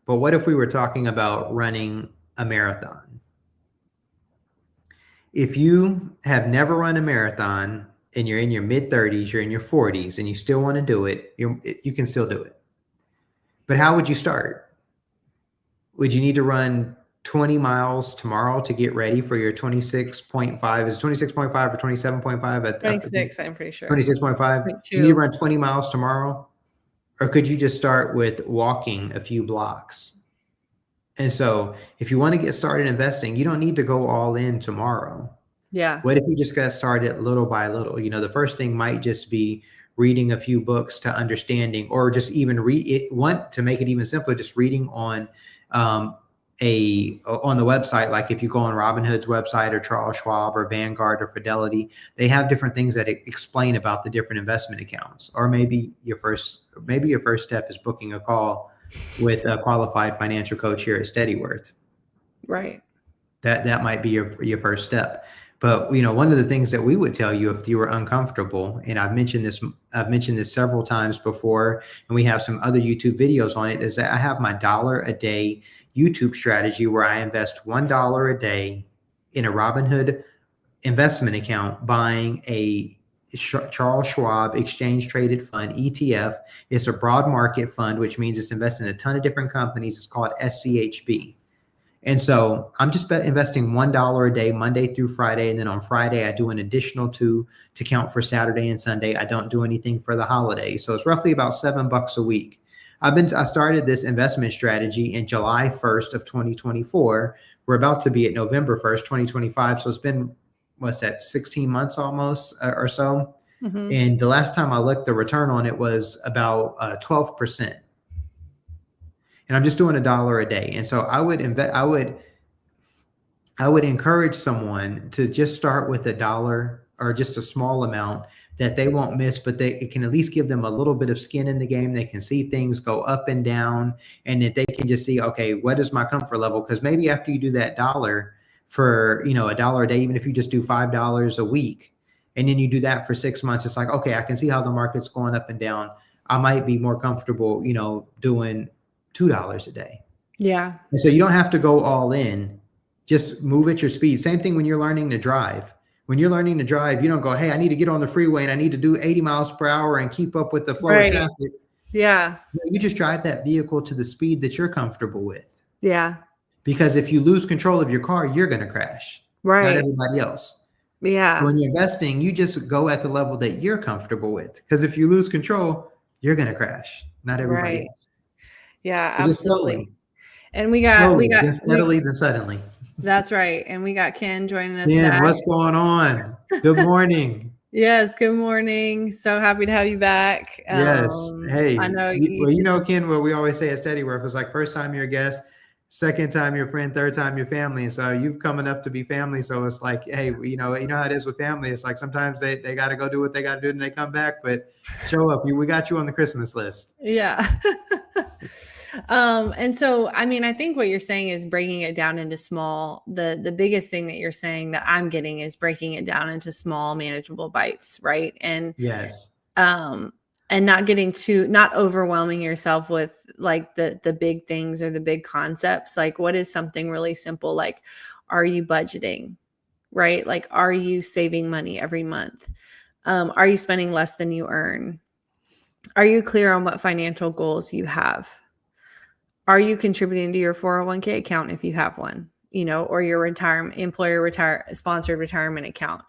but what if we were talking about running a marathon? If you have never run a marathon and you're in your mid 30s, you're in your 40s, and you still want to do it, you can still do it. But how would you start? Would you need to run 20 miles tomorrow to get ready for your 26.5? Is it 26.5 or 27.5? 26, I'm pretty sure. 26.5. You need to run 20 miles tomorrow? Or could you just start with walking a few blocks? And so if you want to get started investing, you don't need to go all in tomorrow. Yeah. What if you just got started little by little? The first thing might just be reading a few books to understanding, or just even want to make it even simpler, just reading on on the website. Like if you go on Robinhood's website or Charles Schwab or Vanguard or Fidelity, they have different things that explain about the different investment accounts. Or maybe your first step is booking a call with a qualified financial coach here at Steadyworth. Right. That might be your first step. But one of the things that we would tell you if you were uncomfortable, and I've mentioned this several times before, and we have some other YouTube videos on it, is that I have my $1 a day YouTube strategy where I invest $1 a day in a Robinhood investment account, buying a Charles Schwab exchange traded fund ETF. It's a broad market fund, which means it's invested in a ton of different companies. It's called SCHB. And so I'm just investing $1 a day, Monday through Friday. And then on Friday, I do an additional $2 to count for Saturday and Sunday. I don't do anything for the holidays. So it's roughly about $7 a week. I started this investment strategy in July 1st of 2024. We're about to be at November 1st, 2025. So it's been, 16 months almost or so. Mm-hmm. And the last time I looked, the return on it was about 12%. And I'm just doing $1 a day. And so I would encourage someone to just start with $1 or just a small amount that they won't miss, but it can at least give them a little bit of skin in the game. They can see things go up and down, and that they can just see, okay, what is my comfort level? Because maybe after you do that $1 for, $1 a day, even if you just do $5 a week, and then you do that for 6 months, it's like, okay, I can see how the market's going up and down. I might be more comfortable, doing $2 a day. Yeah. And so you don't have to go all in. Just move at your speed. Same thing when you're learning to drive. When you're learning to drive, you don't go, hey, I need to get on the freeway and I need to do 80 miles per hour and keep up with the flow of traffic. Yeah. You just drive that vehicle to the speed that you're comfortable with. Yeah. Because if you lose control of your car, you're going to crash. Right. Not everybody else. Yeah. So when you're investing, you just go at the level that you're comfortable with. Because if you lose control, you're going to crash. Not everybody else. Yeah, so absolutely. And we got then steadily, then suddenly. That's right. And we got Ken joining us. Ken, what's going on? Good morning. Yes, good morning. So happy to have you back. Yes. Hey, I know Ken, what we always say at Steadyworth is like, first time you're a guest, second time you're a friend, third time you're family. And so you've come enough to be family. So it's like, hey, you know how it is with family. It's like sometimes they got to go do what they got to do and they come back, but show up. We got you on the Christmas list. Yeah. And so, I mean, I think what you're saying is breaking it down into small, the biggest thing that you're saying that I'm getting is breaking it down into small, manageable bites. Right. And yes. And not overwhelming yourself with like the big things or the big concepts. Like, what is something really simple? Like, are you budgeting? Right? Like, are you saving money every month? Are you spending less than you earn? Are you clear on what financial goals you have? Are you contributing to your 401k account if you have one, or your sponsored retirement account?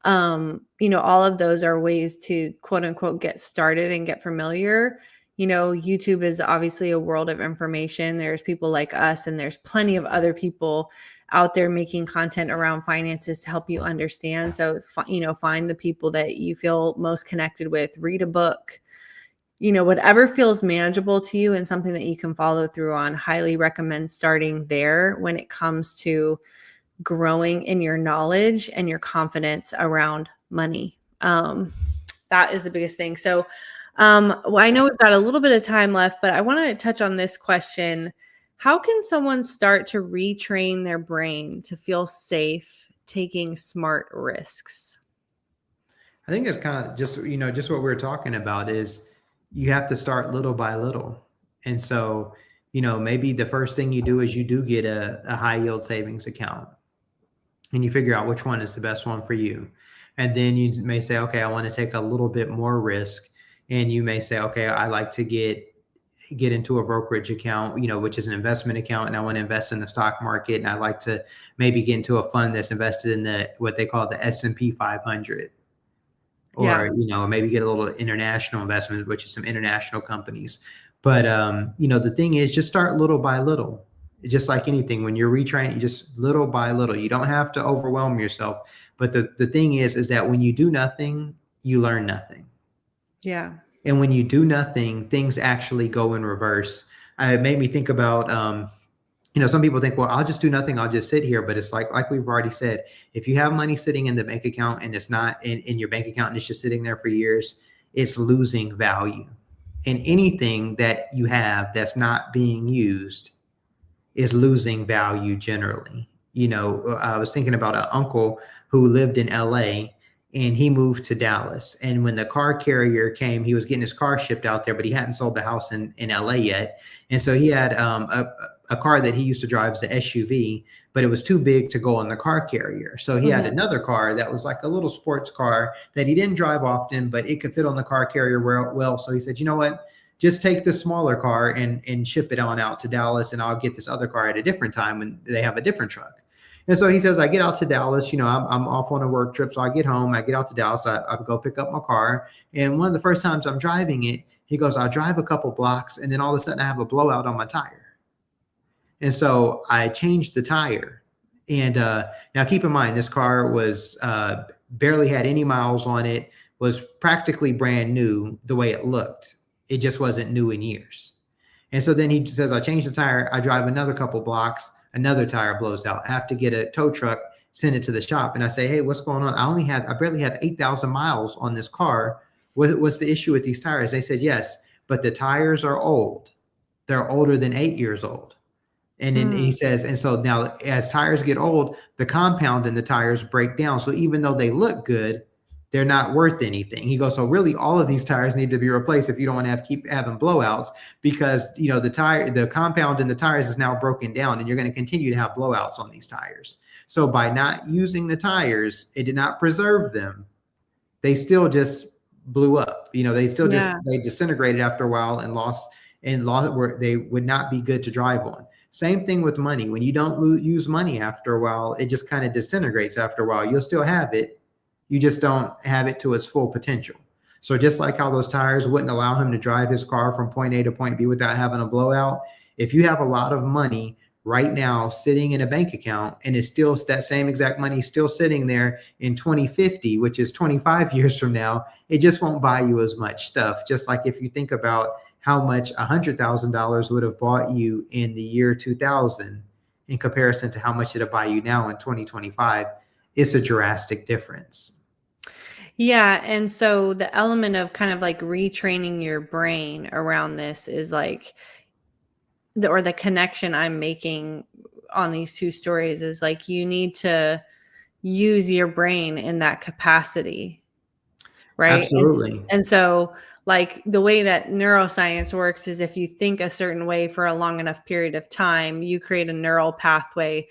All of those are ways to quote unquote get started and get familiar. YouTube is obviously a world of information. There's people like us, and there's plenty of other people out there making content around finances to help you understand. So, find the people that you feel most connected with, read a book, whatever feels manageable to you and something that you can follow through on. Highly recommend starting there when it comes to growing in your knowledge and your confidence around money. That is the biggest thing. So, well, I know we've got a little bit of time left, but I want to touch on this question. How can someone start to retrain their brain to feel safe taking smart risks? I think it's kind of just what we are talking about is you have to start little by little. And so, maybe the first thing you do is you do get a high yield savings account and you figure out which one is the best one for you. And then you may say, okay, I want to take a little bit more risk. And you may say, okay, I like to get into a brokerage account, which is an investment account, and I want to invest in the stock market, and I like to maybe get into a fund that's invested in what they call the S&P 500, Yeah. or maybe get a little international investment, which is some international companies. But the thing is, just start little by little. Just like anything, when you're retraining, just little by little. You don't have to overwhelm yourself. But the thing is that when you do nothing, you learn nothing. Yeah. And when you do nothing, things actually go in reverse. It made me think about, some people think, well, I'll just do nothing. I'll just sit here. But it's like we've already said, if you have money sitting in the bank account and it's not in your bank account and it's just sitting there for years, it's losing value. And anything that you have that's not being used is losing value generally. I was thinking about an uncle who lived in LA and he moved to Dallas. And when the car carrier came, he was getting his car shipped out there, but he hadn't sold the house in LA yet. And so he had a car that he used to drive as an SUV, but it was too big to go on the car carrier. So he had another car that was like a little sports car that he didn't drive often, but it could fit on the car carrier well. So he said, you know what? Just take the smaller car and ship it on out to Dallas, and I'll get this other car at a different time when they have a different truck. And so he says, I get out to Dallas, I'm off on a work trip. So I get home, I get out to Dallas, I go pick up my car. And one of the first times I'm driving it, he goes, I drive a couple blocks and then all of a sudden I have a blowout on my tire. And so I changed the tire. And now keep in mind, this car was barely had any miles on it, was practically brand new the way it looked. It just wasn't new in years. And so then he says, I changed the tire. I drive another couple blocks. Another tire blows out. I have to get a tow truck, send it to the shop. And I say, hey, what's going on? I barely have 8,000 miles on this car. What's the issue with these tires? They said, yes, but the tires are old. They're older than 8 years old. And then he says, and so now as tires get old, the compound in the tires break down. So even though they look good, they're not worth anything. He goes, so really all of these tires need to be replaced if you don't want to keep having blowouts, because the compound in the tires is now broken down and you're going to continue to have blowouts on these tires. So by not using the tires, it did not preserve them. They still just blew up. They still they disintegrated after a while and lost where they would not be good to drive on. Same thing with money. When you don't use money after a while, it just kind of disintegrates after a while. You'll still have it. You just don't have it to its full potential. So just like how those tires wouldn't allow him to drive his car from point A to point B without having a blowout, if you have a lot of money right now sitting in a bank account and it's still that same exact money still sitting there in 2050, which is 25 years from now, it just won't buy you as much stuff. Just like if you think about how much $100,000 would have bought you in the year 2000 in comparison to how much it'll buy you now in 2025, it's a drastic difference. Yeah. And so the element of kind of like retraining your brain around this is like, the connection I'm making on these two stories is like, you need to use your brain in that capacity. Right. Absolutely. And so like the way that neuroscience works is if you think a certain way for a long enough period of time, you create a neural pathway,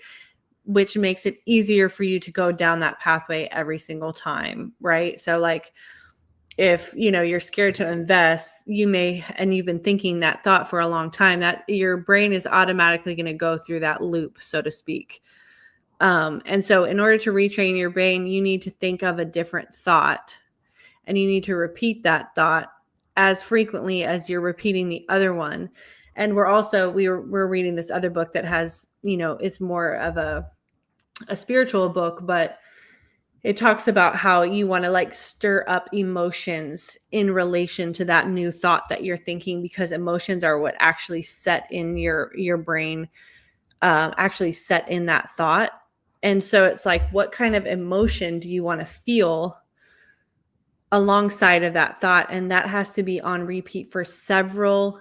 which makes it easier for you to go down that pathway every single time. Right. So like if, you're scared to invest, and you've been thinking that thought for a long time, that your brain is automatically going to go through that loop, so to speak. And so in order to retrain your brain, you need to think of a different thought and you need to repeat that thought as frequently as you're repeating the other one. And we're reading this other book that has, it's more of a spiritual book, but it talks about how you want to like stir up emotions in relation to that new thought that you're thinking, because emotions are what actually set in your brain, actually set in that thought. And so it's like, what kind of emotion do you want to feel alongside of that thought? And that has to be on repeat for several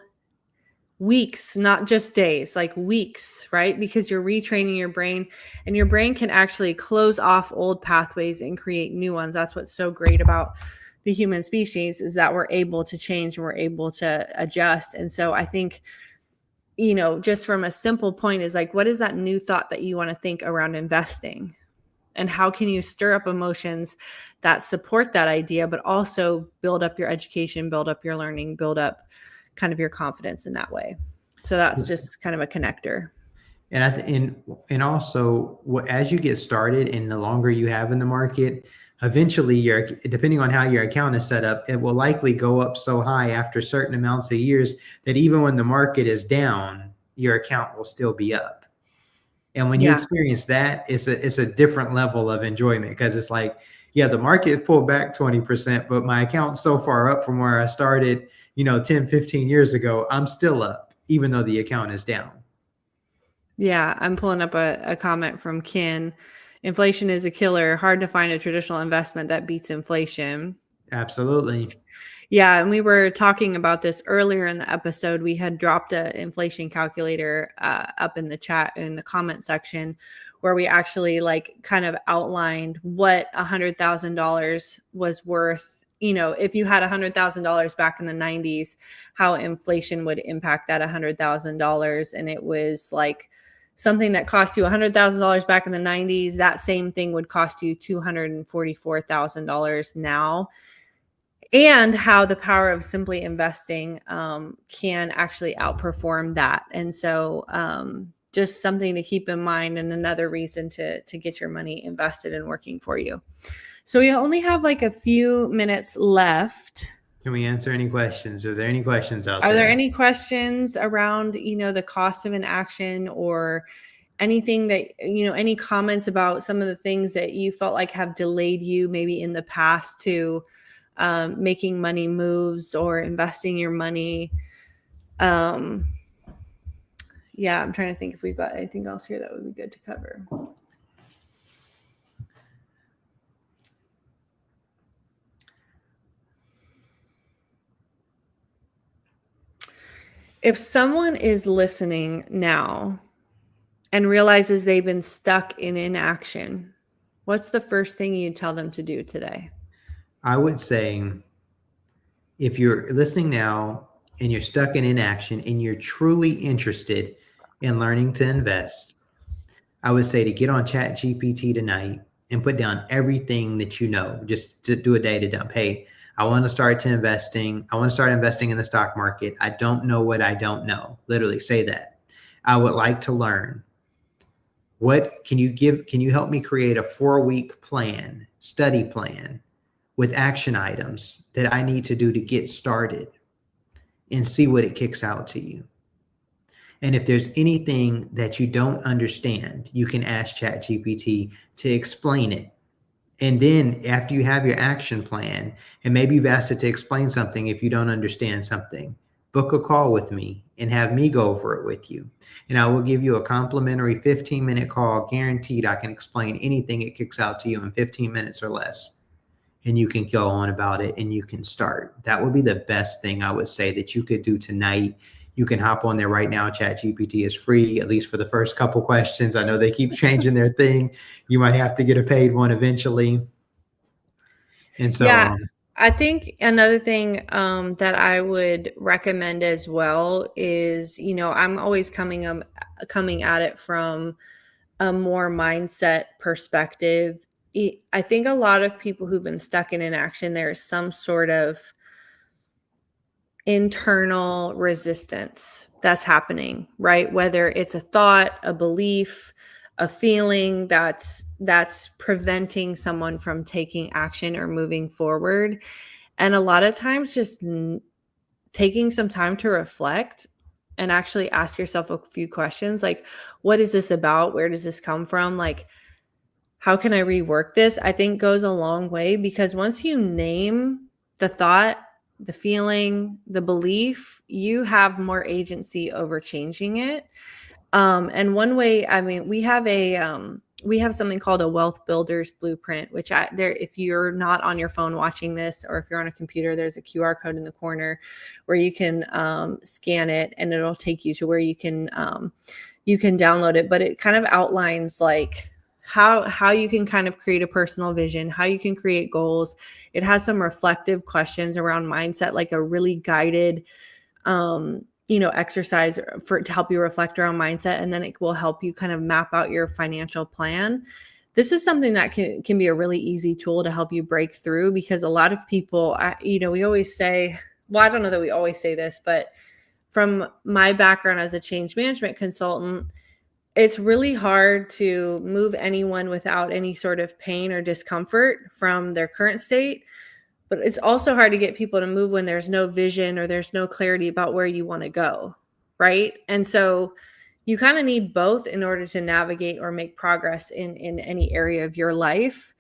weeks, not just days, like weeks, right? Because you're retraining your brain, and your brain can actually close off old pathways and create new ones. That's what's so great about the human species, is that we're able to change and we're able to adjust. And so I think, just from a simple point is like, what is that new thought that you want to think around investing? And how can you stir up emotions that support that idea, but also build up your education, build up your learning, build up kind of your confidence in that way. So that's just kind of a connector. And and also as you get started and the longer you have in the market, eventually depending on how your account is set up, it will likely go up so high after certain amounts of years that even when the market is down, your account will still be up. And when you Yeah. experience that, it's a different level of enjoyment, because it's like, yeah, the market pulled back 20%, but my account's so far up from where I started, 10, 15 years ago, I'm still up, even though the account is down. Yeah. I'm pulling up a comment from Ken. Inflation is a killer. Hard to find a traditional investment that beats inflation. Absolutely. Yeah, and we were talking about this earlier in the episode. We had dropped an inflation calculator up in the chat, in the comment section, where we actually like kind of outlined what $100,000 was worth. If you had $100,000 back in the 90s, how inflation would impact that $100,000. And it was like something that cost you $100,000 back in the 90s, that same thing would cost you $244,000 now. And how the power of simply investing can actually outperform that. And so just something to keep in mind, and another reason to get your money invested and working for you. So we only have like a few minutes left. Can we answer any questions? Are there any questions out Are there? there any questions around, the cost of inaction, or anything that, any comments about some of the things that you felt like have delayed you maybe in the past to making money moves or investing your money? Yeah, I'm trying to think if we've got anything else here that would be good to cover. If someone is listening now and realizes they've been stuck in inaction, what's the first thing you tell them to do today? I would say, if you're listening now and you're stuck in inaction and you're truly interested in learning to invest, I would say to get on ChatGPT tonight and put down everything that you know. Just to do a data dump. Hey, I want to start investing in the stock market. I don't know what I don't know. Literally say that. I would like to learn. What can you help me create a 4-week study plan with action items that I need to do to get started, and see what it kicks out to you. And if there's anything that you don't understand, you can ask ChatGPT to explain it. And then after you have your action plan, and maybe you've asked it to explain something, if you don't understand something, book a call with me and have me go over it with you. And I will give you a complimentary 15-minute call, guaranteed. I can explain anything it kicks out to you in 15 minutes or less. And you can go on about it and you can start. That would be the best thing I would say that you could do tonight. You can hop on there right now. ChatGPT is free, at least for the first couple questions. I know they keep changing their thing. You might have to get a paid one eventually. And so, Yeah, I think another thing that I would recommend as well is, I'm always coming at it from a more mindset perspective. I think a lot of people who've been stuck in inaction, there's some sort of internal resistance that's happening, right? Whether it's a thought, a belief, a feeling that's preventing someone from taking action or moving forward. And a lot of times just taking some time to reflect and actually ask yourself a few questions, like, what is this about? Where does this come from? Like, how can I rework this, I think goes a long way, because once you name the thought, the feeling, the belief, you have more agency over changing it. And one way, I mean, we have something called a wealth builder's blueprint, which if you're not on your phone watching this, or if you're on a computer, there's a QR code in the corner where you can scan it, and it'll take you to where you can download it. But it kind of outlines like how you can kind of create a personal vision, how you can create goals. It has some reflective questions around mindset, like a really guided exercise to help you reflect around mindset, and then it will help you kind of map out your financial plan. This is something that can be a really easy tool to help you break through, because a lot of people, we always say, well, I don't know that we always say this, but from my background as a change management consultant, it's really hard to move anyone without any sort of pain or discomfort from their current state. But it's also hard to get people to move when there's no vision or there's no clarity about where you want to go, right? And so you kind of need both in order to navigate or make progress in any area of your life.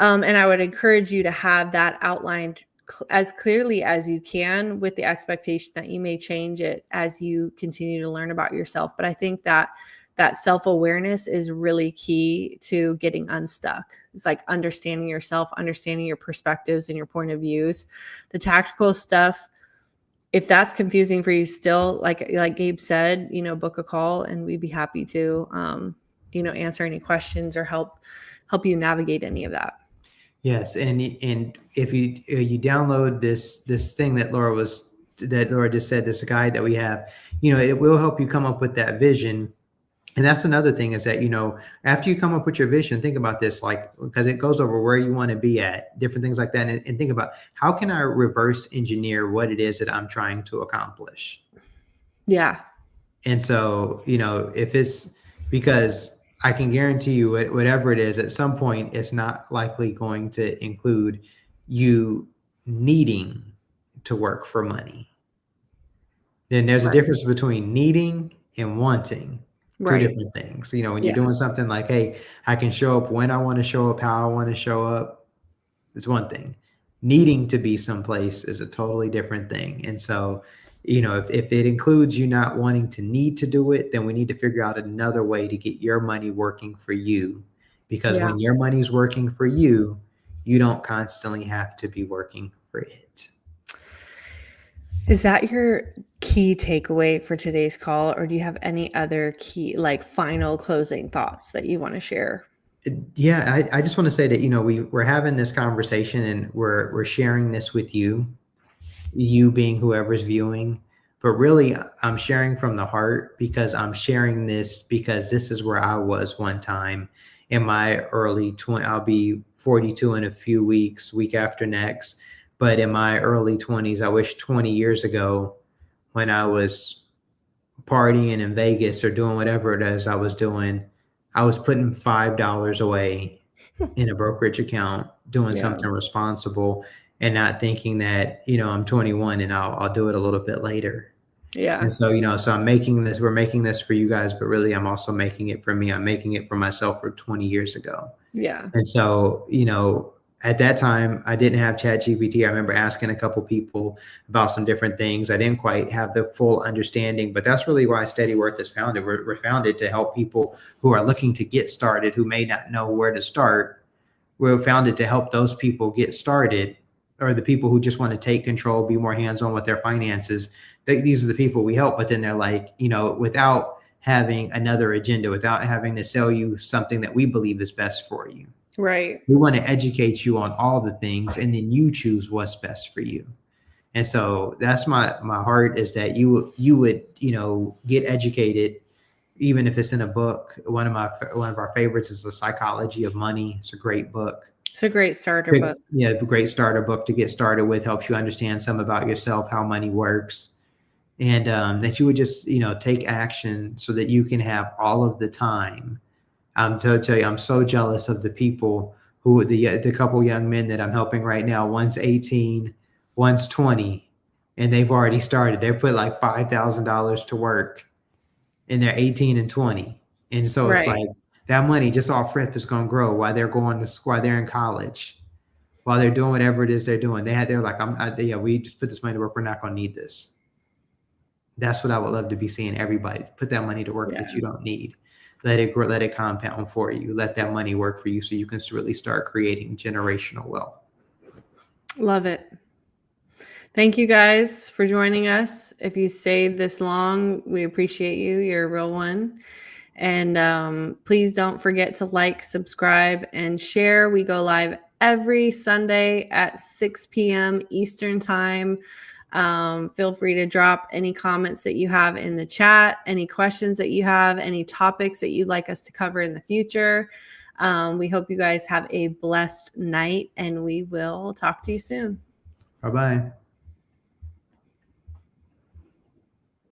And I would encourage you to have that outlined as clearly as you can, with the expectation that you may change it as you continue to learn about yourself. But I think that self-awareness is really key to getting unstuck. It's like understanding yourself, understanding your perspectives and your point of views. The tactical stuff, if that's confusing for you still, like Gabe said, book a call and we'd be happy to, answer any questions or help you navigate any of that. Yes. And if you download this thing that Laura just said, this guide that we have, it will help you come up with that vision. And that's another thing, is that, after you come up with your vision, think about this, like, because it goes over where you want to be at, different things like that. And think about, how can I reverse engineer what it is that I'm trying to accomplish? Yeah. And so, if it's, because I can guarantee you whatever it is, at some point, it's not likely going to include you needing to work for money. Then there's a difference between needing and wanting. Two different things. When you're doing something like, hey, I can show up when I want to show up, how I want to show up, it's one thing. Needing to be someplace is a totally different thing. And so, if it includes you not wanting to need to do it, then we need to figure out another way to get your money working for you. Because when your money's working for you, you don't constantly have to be working for it. Is that your key takeaway for today's call, or do you have any other key, like, final closing thoughts that you want to share? Yeah, I just want to say that, we're having this conversation and we're sharing this with you being whoever's viewing, but really I'm sharing from the heart, because I'm sharing this because this is where I was one time in my early 20s. I'll be 42 in a few weeks, week after next. But in my early 20s, I wish 20 years ago, when I was partying in Vegas or doing whatever it is I was doing, I was putting $5 away in a brokerage account, doing something responsible, and not thinking that, I'm 21 and I'll do it a little bit later. Yeah. And so, so we're making this for you guys, but really I'm also making it for me. I'm making it for myself for 20 years ago. Yeah. And so, at that time, I didn't have ChatGPT. I remember asking a couple people about some different things. I didn't quite have the full understanding, but that's really why Steadyworth is founded. We're founded to help people who are looking to get started, who may not know where to start. We're founded to help those people get started, or the people who just want to take control, be more hands-on with their finances. These are the people we help. But then they're like, without having another agenda, without having to sell you something that we believe is best for you. Right. We want to educate you on all the things, and then you choose what's best for you. And so that's my heart, is that you would, get educated, even if it's in a book. One of our favorites is The Psychology of Money. It's a great book. It's a great starter book. Yeah, great starter book to get started with. Helps you understand some about yourself, how money works, and that you would just, take action so that you can have all of the time. To tell you, I'm so jealous of the people who, the couple young men that I'm helping right now. One's 18, one's 20, and they've already started. They put like $5,000 to work, and they're 18 and 20. And so it's like, That money just off rip is going to grow while they're going to while they're in college, while they're doing whatever it is they're doing. They're like, yeah, we just put this money to work. We're not going to need this. That's what I would love to be seeing everybody put that money to work that you don't need. Let it grow, let it compound for you. Let that money work for you so you can really start creating generational wealth. Love it. Thank you guys for joining us. If you stayed this long, we appreciate you. You're a real one. And please don't forget to like, subscribe, and share. We go live every Sunday at 6 p.m. Eastern Time. Feel free to drop any comments that you have in the chat, any questions that you have, any topics that you'd like us to cover in the future. We hope you guys have a blessed night, and we will talk to you soon. Bye-bye.